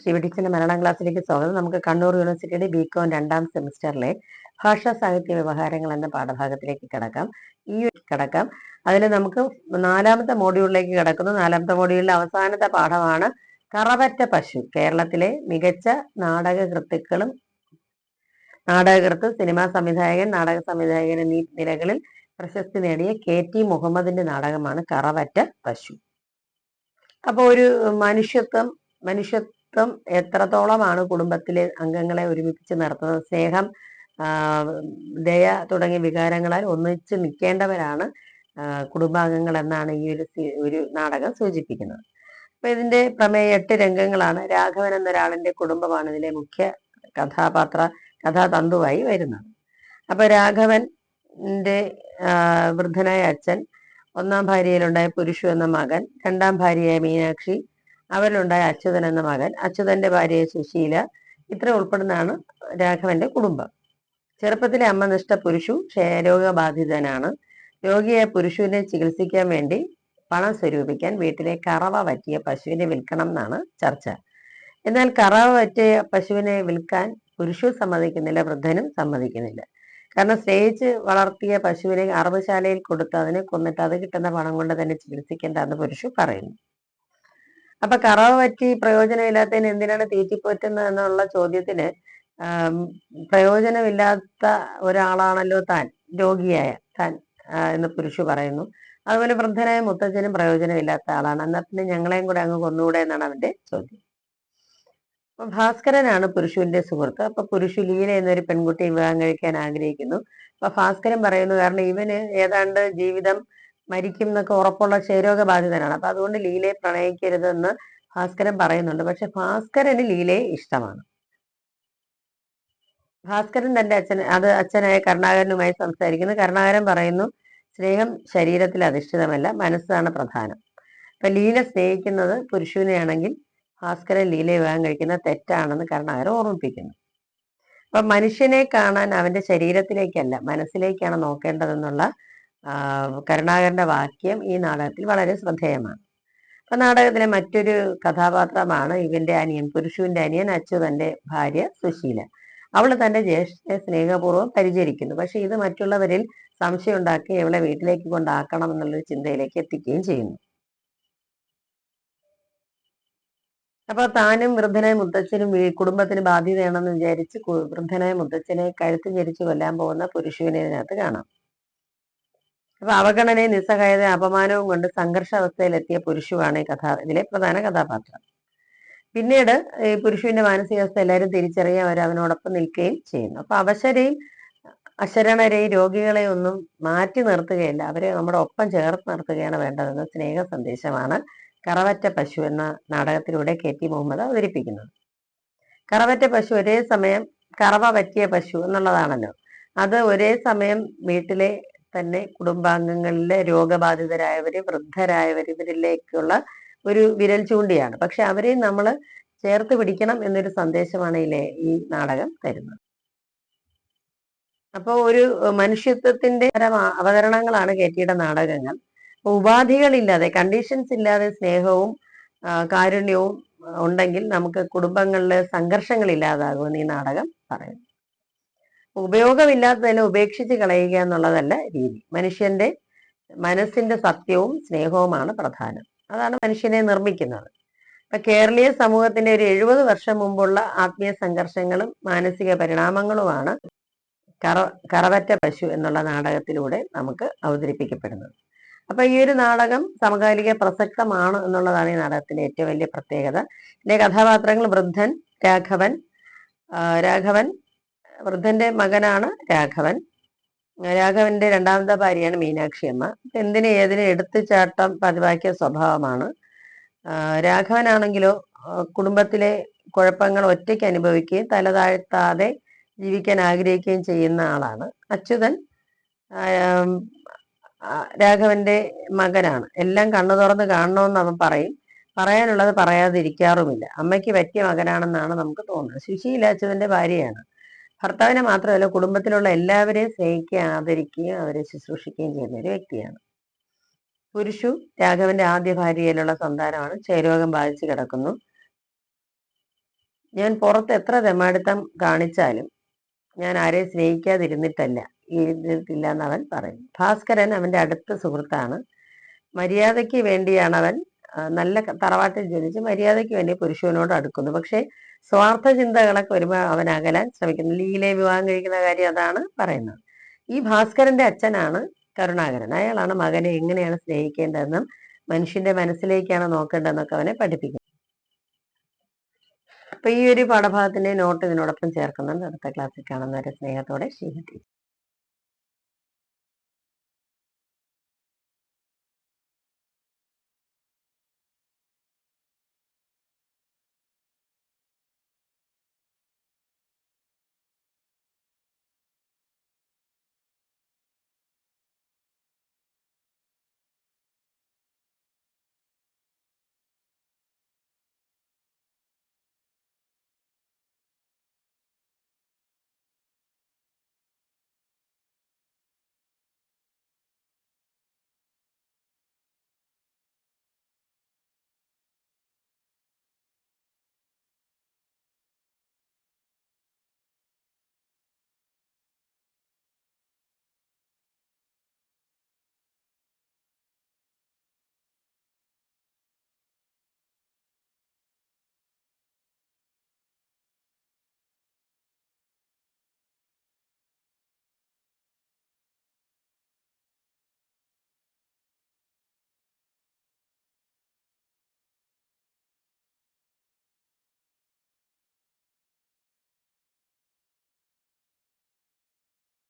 ശിവടീച്ചറിന്റെ മലയാളം ക്ലാസ്സിലേക്ക് സ്വാഗതം. നമുക്ക് കണ്ണൂർ യൂണിവേഴ്സിറ്റിയുടെ ബികോം 2ാം സെമിസ്റ്ററിലെ ഭാഷാ സാഹിത്യ വ്യവഹാരങ്ങൾ എന്ന പാഠഭാഗത്തിലേക്ക് കടക്കാം. അതിൽ നമുക്ക് 4ാമത്തെ മോഡ്യൂളിലേക്ക് കടക്കുന്നു. 4ാമത്തെ മോഡ്യൂളിലെ അവസാനത്തെ പാഠമാണ് കറവറ്റ പശു. കേരളത്തിലെ മികച്ച നാടകകൃത്ത്, സിനിമാ സംവിധായകൻ, നാടക സംവിധായകൻ എന്നീ നിലകളിൽ പ്രശസ്തി നേടിയ KT മുഹമ്മദിന്റെ നാടകമാണ് കറവറ്റ പശു. അപ്പൊ ഒരു മനുഷ്യത്വം എത്രത്തോളമാണ് കുടുംബത്തിലെ അംഗങ്ങളെ ഒരുമിപ്പിച്ച് നിർത്തുന്നത്. സ്നേഹം, ദയ തുടങ്ങിയ വികാരങ്ങളാൽ ഒന്നിച്ച് നിൽക്കേണ്ടവരാണ് കുടുംബാംഗങ്ങൾ എന്നാണ് ഈ ഒരു നാടകം സൂചിപ്പിക്കുന്നത്. അപ്പൊ ഇതിന്റെ പ്രമേയം 8 രംഗങ്ങളാണ്. രാഘവൻ എന്നൊരാളിന്റെ കുടുംബമാണ് ഇതിലെ മുഖ്യ കഥാതന്തുവായി വരുന്നത്. അപ്പൊ രാഘവന്റെ വൃദ്ധനായ അച്ഛൻ, 1ാം ഭാര്യയിലുണ്ടായ പുരുഷു എന്ന മകൻ, 2ാം ഭാര്യയായ മീനാക്ഷി, അവരിലുണ്ടായ അച്യുതൻ എന്ന മകൻ, അച്യുതന്റെ ഭാര്യയെ സുശീല, ഇത്ര ഉൾപ്പെടുന്നതാണ് രാഘവന്റെ കുടുംബം. ചെറുപ്പത്തിലെ അമ്മനിഷ്ഠ പുരുഷു ക്ഷയരോഗബാധിതനാണ്. രോഗിയായ പുരുഷുവിനെ ചികിത്സിക്കാൻ വേണ്ടി പണം സ്വരൂപിക്കാൻ വീട്ടിലെ കറവ പറ്റിയ പശുവിനെ വിൽക്കണം എന്നാണ് ചർച്ച. എന്നാൽ കറവ പറ്റിയ പശുവിനെ വിൽക്കാൻ പുരുഷു സമ്മതിക്കുന്നില്ല, വൃദ്ധനും സമ്മതിക്കുന്നില്ല. കാരണം സ്നേഹിച്ച് വളർത്തിയ പശുവിനെ അറവുശാലയിൽ കൊടുത്ത് അതിനെ കൊന്നിട്ട് അത് കിട്ടുന്ന പണം കൊണ്ട് തന്നെ ചികിത്സിക്കേണ്ടെന്ന് പുരുഷു പറയുന്നു. അപ്പൊ കറവ പറ്റി പ്രയോജനമില്ലാത്തതിന് എന്തിനാണ് തീറ്റിപ്പോറ്റുന്നത് എന്നുള്ള ചോദ്യത്തിന് പ്രയോജനമില്ലാത്ത ഒരാളാണല്ലോ താൻ, രോഗിയായ താൻ എന്ന് പുരുഷു പറയുന്നു. അതുപോലെ വൃദ്ധനായ മുത്തച്ഛനും പ്രയോജനമില്ലാത്ത ആളാണ്, എന്നാൽ പിന്നെ ഞങ്ങളെയും കൂടെ അങ്ങ് കൊന്നുകൂടെ എന്നാണ് അവന്റെ ചോദ്യം. അപ്പൊ ഭാസ്കരനാണ് പുരുഷുവിന്റെ സുഹൃത്ത്. അപ്പൊ പുരുഷു ലീല എന്നൊരു പെൺകുട്ടിയെ വിവാഹം കഴിക്കാൻ ആഗ്രഹിക്കുന്നു. അപ്പൊ ഭാസ്കരൻ പറയുന്നു, കാരണം ഇവന് ഏതാണ്ട് ജീവിതം മരിക്കും എന്നൊക്കെ ഉറപ്പുള്ള ക്ഷയരോഗബാധിതനാണ്. അപ്പൊ അതുകൊണ്ട് ലീലയെ പ്രണയിക്കരുതെന്ന് ഭാസ്കരൻ പറയുന്നുണ്ട്. പക്ഷെ ഭാസ്കരന് ലീലയെ ഇഷ്ടമാണ്. ഭാസ്കരൻ തന്റെ അച്ഛനായ കരുണാകരനുമായി സംസാരിക്കുന്നു. കരുണാകരൻ പറയുന്നു, സ്നേഹം ശരീരത്തിൽ അധിഷ്ഠിതമല്ല, മനസ്സാണ് പ്രധാനം. അപ്പൊ ലീല സ്നേഹിക്കുന്നത് പുരുഷനെയാണെങ്കിൽ ഭാസ്കരൻ ലീലയെ വിവാഹം കഴിക്കുന്നത് തെറ്റാണെന്ന് കരുണാകരൻ ഓർമ്മിപ്പിക്കുന്നു. അപ്പൊ മനുഷ്യനെ കാണാൻ അവന്റെ ശരീരത്തിലേക്കല്ല മനസ്സിലേക്കാണ് നോക്കേണ്ടതെന്നുള്ള കരുണാകരന്റെ വാക്യം ഈ നാടകത്തിൽ വളരെ ശ്രദ്ധേയമാണ്. അപ്പൊ നാടകത്തിലെ മറ്റൊരു കഥാപാത്രമാണ് ഇവന്റെ അനിയൻ, പുരുഷുവിന്റെ അനിയൻ അച്യുതന്റെ ഭാര്യ സുശീല. അവള് തന്റെ ജ്യേഷ്ഠനെ സ്നേഹപൂർവ്വം പരിചരിക്കുന്നു. പക്ഷെ ഇത് മറ്റുള്ളവരിൽ സംശയം ഉണ്ടാക്കി ഇവളെ വീട്ടിലേക്ക് കൊണ്ടാക്കണം എന്നുള്ളൊരു ചിന്തയിലേക്ക് എത്തിക്കുകയും ചെയ്യുന്നു. അപ്പൊ താനും വൃദ്ധനായ മുത്തച്ഛനും കുടുംബത്തിന് ബാധ്യതയാണെന്ന് വിചാരിച്ച് വൃദ്ധനായ മുത്തച്ഛനെ കഴുത്ത് ഞെരിച്ച് കൊല്ലാൻ പോകുന്ന പുരുഷുവിനെ ഇതിനകത്ത് കാണാം. അപ്പൊ അവഗണനയും നിസ്സഹായതയും അപമാനവും കൊണ്ട് സംഘർഷാവസ്ഥയിലെത്തിയ പുരുഷുവാണ് ഇതിലെ പ്രധാന കഥാപാത്രം. പിന്നീട് ഈ പുരുഷുവിന്റെ മാനസികാവസ്ഥ എല്ലാവരും തിരിച്ചറിയാൻ അവർ അവനോടൊപ്പം നിൽക്കുകയും ചെയ്യുന്നു. അപ്പൊ അവശരെയും അശരണരെയും രോഗികളെയും ഒന്നും മാറ്റി നിർത്തുകയല്ല, അവരെ നമ്മുടെ ഒപ്പം ചേർത്ത് നിർത്തുകയാണ് വേണ്ടതെന്ന സ്നേഹ സന്ദേശമാണ് കറവറ്റ പശു എന്ന നാടകത്തിലൂടെ KT മുഹമ്മദ് അവതരിപ്പിക്കുന്നത്. കറവറ്റ പശു ഒരേ സമയം കറവ പറ്റിയ പശു എന്നുള്ളതാണല്ലോ. അത് ഒരേ സമയം വീട്ടിലെ തന്നെ കുടുംബാംഗങ്ങളിലെ രോഗബാധിതരായവര്, വൃദ്ധരായവര്, ഇവരിലേക്കുള്ള ഒരു വിരൽ ചൂണ്ടിയാണ്. പക്ഷെ അവരെയും നമ്മൾ ചേർത്ത് പിടിക്കണം എന്നൊരു സന്ദേശമാണ് ഈ നാടകം തരുന്നത്. അപ്പോൾ ഒരു മനുഷ്യത്വത്തിന്റെ അവതരണങ്ങളാണ് KTയുടെ നാടകങ്ങൾ. ഉപാധികളില്ലാതെ, കണ്ടീഷൻസ് ഇല്ലാതെ സ്നേഹവും കാരുണ്യവും ഉണ്ടെങ്കിൽ നമുക്ക് കുടുംബങ്ങളിലെ സംഘർഷങ്ങൾ ഇല്ലാതാകുമെന്ന് ഈ നാടകം പറയുന്നു. ഉപയോഗമില്ലാത്തതിനെ ഉപേക്ഷിച്ച് കളയുക എന്നുള്ളതല്ല രീതി. മനുഷ്യന്റെ മനസ്സിന്റെ സത്യവും സ്നേഹവുമാണ് പ്രധാനം. അതാണ് മനുഷ്യനെ നിർമ്മിക്കുന്നത്. ഇപ്പൊ കേരളീയ സമൂഹത്തിന്റെ ഒരു 70 വർഷം മുമ്പുള്ള ആത്മീയ സംഘർഷങ്ങളും മാനസിക പരിണാമങ്ങളുമാണ് കറവറ്റ പശു എന്നുള്ള നാടകത്തിലൂടെ നമുക്ക് അവതരിപ്പിക്കപ്പെടുന്നത്. അപ്പൊ ഈ ഒരു നാടകം സമകാലിക പ്രസക്തമാണ് എന്നുള്ളതാണ് ഈ നാടകത്തിന്റെ ഏറ്റവും വലിയ പ്രത്യേകത. ഇതിലെ കഥാപാത്രങ്ങൾ വൃദ്ധൻ, രാഘവൻ വൃദ്ധന്റെ മകനാണ് രാഘവൻ. രാഘവന്റെ 2ാമത്തെ ഭാര്യയാണ് മീനാക്ഷി അമ്മ. എന്തിനും ഏതിനും എടുത്തുചാട്ടം പതിവാക്കിയ സ്വഭാവമാണ്. രാഘവനാണെങ്കിലോ കുടുംബത്തിലെ കുഴപ്പങ്ങൾ ഒറ്റയ്ക്ക് അനുഭവിക്കുകയും തലതാഴ്ത്താതെ ജീവിക്കാൻ ആഗ്രഹിക്കുകയും ചെയ്യുന്ന ആളാണ്. അച്യുതൻ രാഘവന്റെ മകനാണ്. എല്ലാം കണ്ണു തുറന്ന് കാണണമെന്ന് അവൻ പറയും, പറയാനുള്ളത് പറയാതിരിക്കാറുമില്ല. അമ്മയ്ക്ക് പറ്റിയ മകനാണെന്നാണ് നമുക്ക് തോന്നുന്നത്. സുശീല അച്യുതന്റെ ഭാര്യയാണ്. ഭർത്താവിനെ മാത്രമല്ല കുടുംബത്തിലുള്ള എല്ലാവരെയും സ്നേഹിക്കുകയും ആദരിക്കുകയും അവരെ ശുശ്രൂഷിക്കുകയും ചെയ്യുന്ന ഒരു വ്യക്തിയാണ്. പുരുഷു രാഘവന്റെ ആദ്യ ഭാര്യയിലുള്ള സന്താനമാണ്. ക്ഷയരോഗം ബാധിച്ചു കിടക്കുന്നു. ഞാൻ പുറത്ത് എത്ര തെമ്മാടിത്തം കാണിച്ചാലും ഞാൻ ആരെയും സ്നേഹിക്കാതിരുന്നിട്ടില്ല എന്ന് അവൻ പറയും. ഭാസ്കരൻ അവന്റെ അടുത്ത സുഹൃത്താണ്. മര്യാദയ്ക്ക് വേണ്ടിയാണ് അവൻ നല്ല തറവാട്ടിൽ ജനിച്ച് മര്യാദയ്ക്ക് വേണ്ടി പുരുഷനോട് അടുക്കുന്നു. പക്ഷെ സ്വാർത്ഥ ചിന്തകളൊക്കെ വരുമ്പോൾ അവൻ അകലാൻ ശ്രമിക്കുന്നു. ലീലയെ വിവാഹം കഴിക്കുന്ന കാര്യം അതാണ് പറയുന്നത്. ഈ ഭാസ്കരന്റെ അച്ഛനാണ് കരുണാകരൻ. അയാളാണ് മകനെ എങ്ങനെയാണ് സ്നേഹിക്കേണ്ടതെന്നും മനുഷ്യന്റെ മനസ്സിലേക്കാണ് നോക്കേണ്ടതെന്നൊക്കെ അവനെ പഠിപ്പിക്കുന്നത്. അപ്പൊ ഈ ഒരു പാഠഭാഗത്തിന്റെ നോട്ട് ഇതിനോടൊപ്പം ചേർക്കുന്നുണ്ട്. അടുത്ത ക്ലാസ്സിൽ കാണുന്നവരെ സ്നേഹത്തോടെ ശ്രീഹരി.